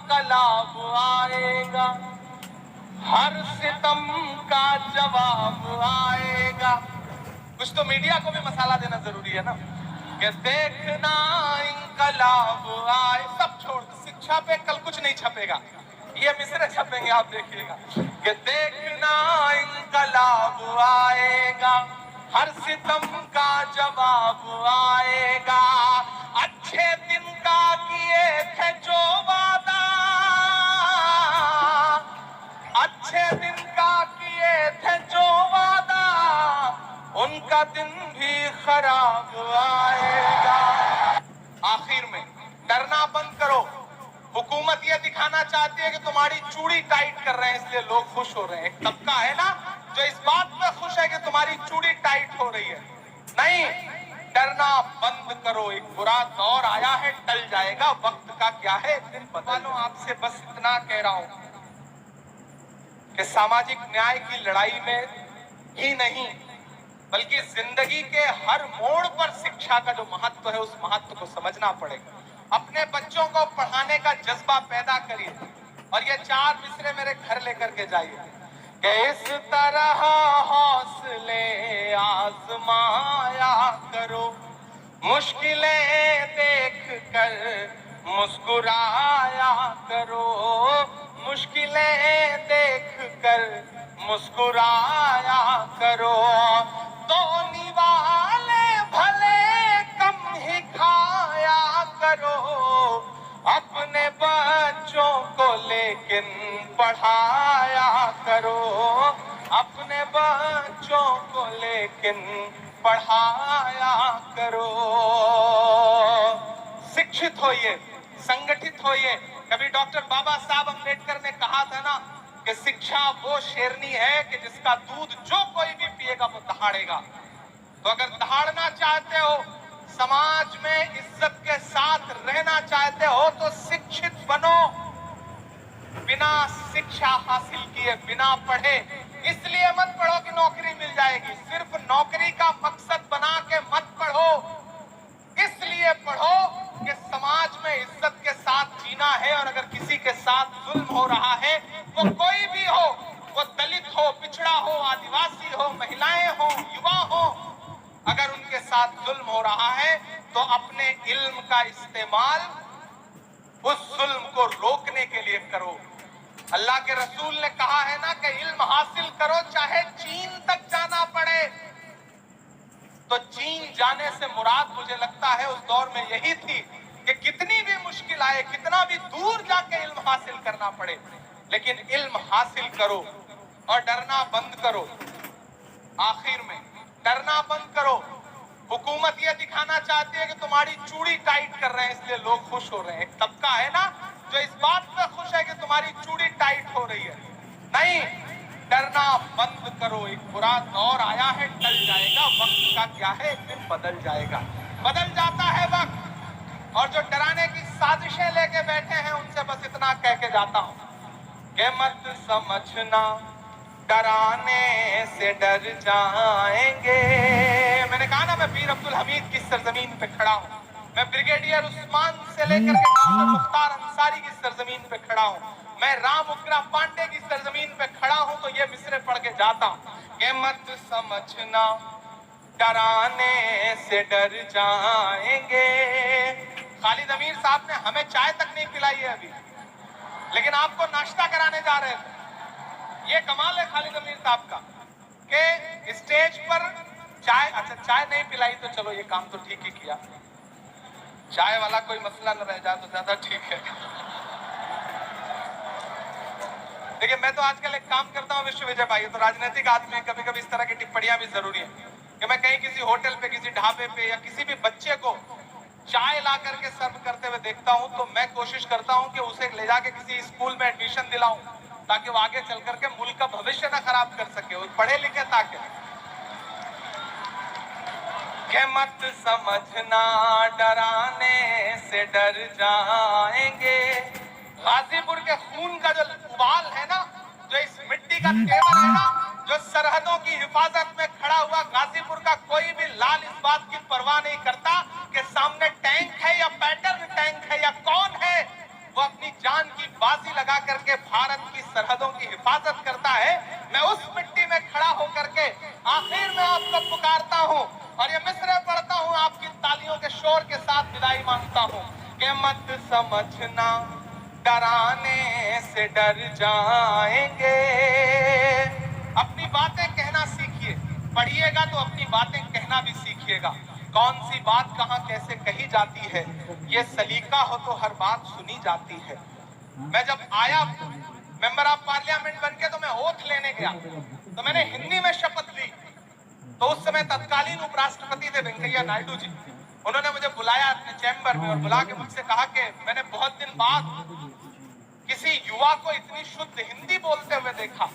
इंकलाब आएगा, हर सितम का जवाब आएगा। कुछ तो मीडिया को भी मसाला देना जरूरी है ना, कि देखना इंकलाब आए। सब छोड़ दो, शिक्षा पे कल कुछ नहीं छपेगा, ये मिसरे छपेंगे, आप देखिएगा। कि देखना इंकलाब आएगा, हर सितम का जवाब आएगा। अच्छे दिन का किए थे जो वादा, अच्छे दिन का किए थे जो वादा, उनका दिन भी खराब आएगा। आखिर में डरना बंद करो। हुकूमत ये दिखाना चाहती है कि तुम्हारी चूड़ी टाइट कर रहे हैं इसलिए लोग खुश हो रहे हैं। एक तबका है ना जो इस बात पे खुश है कि तुम्हारी चूड़ी टाइट हो रही है। नहीं, डरना बंद करो। एक बुरा दौर आया है, टल जाएगा, वक्त का क्या है, दिन बदलो। आपसे बस इतना कह रहा हूं कि सामाजिक न्याय की लड़ाई में ही नहीं बल्कि जिंदगी के हर मोड़ पर शिक्षा का जो महत्व है उस महत्व को समझना पड़ेगा। अपने बच्चों को पढ़ाने का जज्बा पैदा करिए और ये 4 मिसरे मेरे घर लेकर के जाइए कि इस तरह हौसले आजमाया करो, मुश्किलें देख कर मुस्कुराया करो, मुश्किलें देख कर मुस्कुराया करो। तो निवाले भले कम ही खाया करो, अपने बच्चों को लेकिन पढ़ाया करो, अपने बच्चों को लेकिन पढ़ाया करो। शिक्षित होइए, संगठित होइए। कभी डॉक्टर बाबा साहब अम्बेडकर ने कहा था ना कि शिक्षा वो शेरनी है कि जिसका दूध जो कोई भी पिएगा वो दहाड़ेगा। तो अगर दहाड़ना चाहते हो, समाज में इज्जत के साथ रहना चाहते हो तो शिक्षित बनो। बिना शिक्षा हासिल किए, बिना पढ़े, इसलिए मत पढ़ो कि नौकरी मिल जाएगी। सिर्फ नौकरी का मकसद बना के मत पढ़ो, इसलिए पढ़ो कि समाज में इज्जत के साथ जीना है। और अगर किसी के साथ जुल्म हो रहा है, वो कोई भी हो, वो दलित हो, पिछड़ा हो, आदिवासी हो, महिलाएं हो, युवा हो, अगर उनके साथ जुल्म हो रहा है तो अपने इल्म का इस्तेमाल उस जुल्म को रोकने के लिए करो। अल्लाह के रसूल ने कहा है ना कि इल्म हासिल करो चाहे चीन तक जाना पड़े। तो चीन जाने से मुराद मुझे लगता है उस दौर में यही थी कि कितनी भी मुश्किल आए, कितना भी दूर जाके इल्म हासिल करना पड़े, लेकिन इल्म हासिल करो और डरना बंद करो। आखिर में डरना बंद करो। हुकूमत ये दिखाना चाहती है कि तुम्हारी चूड़ी टाइट कर रहे हैं इसलिए लोग खुश हो रहे हैं। एक तबका है ना जो इस बात पे खुश है कि तुम्हारी चूड़ी टाइट हो रही है। नहीं, डरना बंद करो। एक बुरा दौर आया है, टल जाएगा, वक्त का क्या है, एक दिन बदल जाएगा। बदल जाता है वक्त। और जो डराने की साजिशें लेके बैठे हैं उनसे बस इतना कह के जाता हूं कि मत समझना डराने से डर जाएंगे। मैंने कहा ना मैं पीर अब्दुल हमीद की सरजमीन पे खड़ा हूँ, मैं ब्रिगेडियर उस्मान से लेकर के डॉक्टर मुख्तार अंसारी की सरजमीन पे खड़ा हूँ, मैं राम उग्रा पांडे की सरजमीन पे खड़ा हूँ। तो ये मिसरे पढ़ के जाता हूँ कि मत समझना डराने से डर जाएंगे। खालिद अमीर साहब ने हमें चाय तक नहीं पिलाई है अभी, लेकिन आपको नाश्ता कराने जा रहे थे। ये कमाल है खालिद अमीर साहब का कि स्टेज पर चाय, अच्छा चाय नहीं पिलाई तो चलो ये काम तो ठीक ही किया, चाय वाला कोई मसला न रह जाए तो ज्यादा ठीक है। देखिए मैं तो आजकल एक काम करता हूँ विश्व विजय भाई, तो राजनीतिक आदमी, कभी कभी इस तरह की टिप्पणियां भी जरूरी है कि मैं कहीं किसी होटल पे, किसी ढाबे पे या किसी भी बच्चे को चाय ला करके सर्व करते हुए देखता हूं तो मैं कोशिश करता हूं कि उसे ले जाके किसी स्कूल में एडमिशन दिलाऊं ताकि वो आगे चल करके मुल्क का भविष्य ना खराब कर सके, वो पढ़े लिखे ताकि। के मत समझना डराने से डर जाएंगे। गाजीपुर के खून का जो उबाल है ना, जो इस मिट्टी का तेवर है ना, जो सरहदों की हिफाजत में खड़ा हुआ गाजीपुर का कोई भी लाल इस बात की परवाह नहीं करता कि सामने टैंक है या पैटर्न टैंक है या कौन है, वो अपनी जान की बाजी लगा करके भारत की सरहदों की हिफाजत करता है, मैं उस मिट्टी में खड़ा होकर के आखिर में आपको पुकारता हूं और ये मिसरे पढ़ता हूं, आपकी तालियों के शोर के साथ विदाई मांगता हूं कि मत समझना डराने से डर जाएंगे। अपनी बातें कहना सीखिए, पढ़िएगा तो अपनी बातें कहना भी सीखिएगा। कौन सी बात कहां कैसे कही जाती है, ये सलीका हो तो हर बात सुनी जाती है। मैं जब आया मेंबर ऑफ पार्लियामेंट बनके तो मैं ओथ लेने गया, तो मैंने हिंदी में शपथ ली। तो उस समय तत्कालीन उपराष्ट्रपति थे वेंकैया नायडू जी, उन्होंने मुझे बुलाया अपने चैम्बर में और बुला के मुझसे कहा कि मैंने बहुत दिन बाद किसी युवा को इतनी शुद्ध हिंदी बोलते हुए देखा।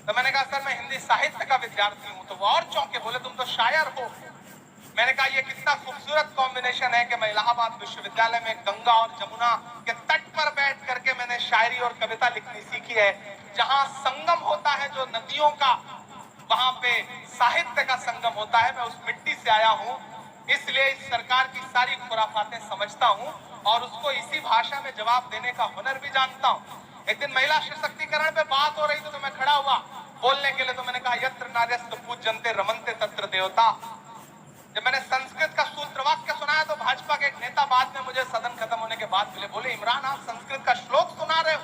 तो मैंने कहा सर मैं हिंदी साहित्य का विद्यार्थी हूं। तो वो और चौंके, बोले तुम तो शायर हो। मैंने कहा ये कितना खूबसूरत कॉम्बिनेशन है कि मैं इलाहाबाद विश्वविद्यालय में गंगा और जमुना के तट पर बैठ करके मैंने शायरी और कविता लिखनी सीखी है। जहां संगम होता है जो नदियों का, वहां पे साहित्य का संगम होता है। मैं उस मिट्टी से आया हूं, इसलिए इस सरकार की सारी खुराफातें समझता हूं और उसको इसी भाषा में जवाब देने का हुनर भी जानता हूं। एक दिन महिला सशक्तिकरण पे बात हो रही थी तो मैं खड़ा हुआ बोलने के लिए, तो मैंने कहा यत्र नार्यस्तु पूज्यन्ते रमन्ते तत्र देवता। जब मैंने संस्कृत का सूत्र वाक्य सुनाया तो भाजपा के एक नेता बाद में मुझे सदन खत्म होने के बाद मिले, बोले इमरान आप संस्कृत का श्लोक सुना रहे हो।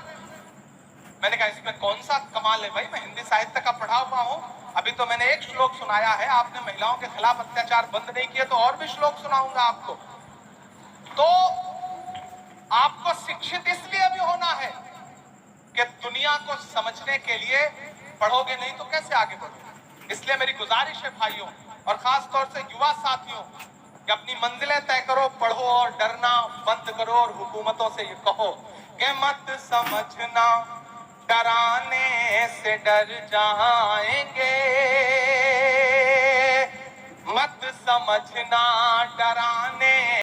मैंने कहा इसमें कौन सा कमाल है भाई, मैं हिंदी साहित्य का पढ़ा हुआ हूं। अभी तो मैंने एक श्लोक सुनाया है, आपने महिलाओं के खिलाफ अत्याचार बंद नहीं किए तो और भी श्लोक सुनाऊंगा आपको। तो आपको शिक्षित इसलिए भी होना है कि दुनिया को समझने के लिए पढ़ोगे नहीं तो कैसे आगे बढ़ोगे। इसलिए मेरी गुजारिश है भाइयों और खास तौर से युवा साथियों कि अपनी मंजिलें तय करो, पढ़ो और डरना बंद करो और हुकूमतों से ये कहो कि मत समझना डराने से डर जाएंगे, मत समझना डराने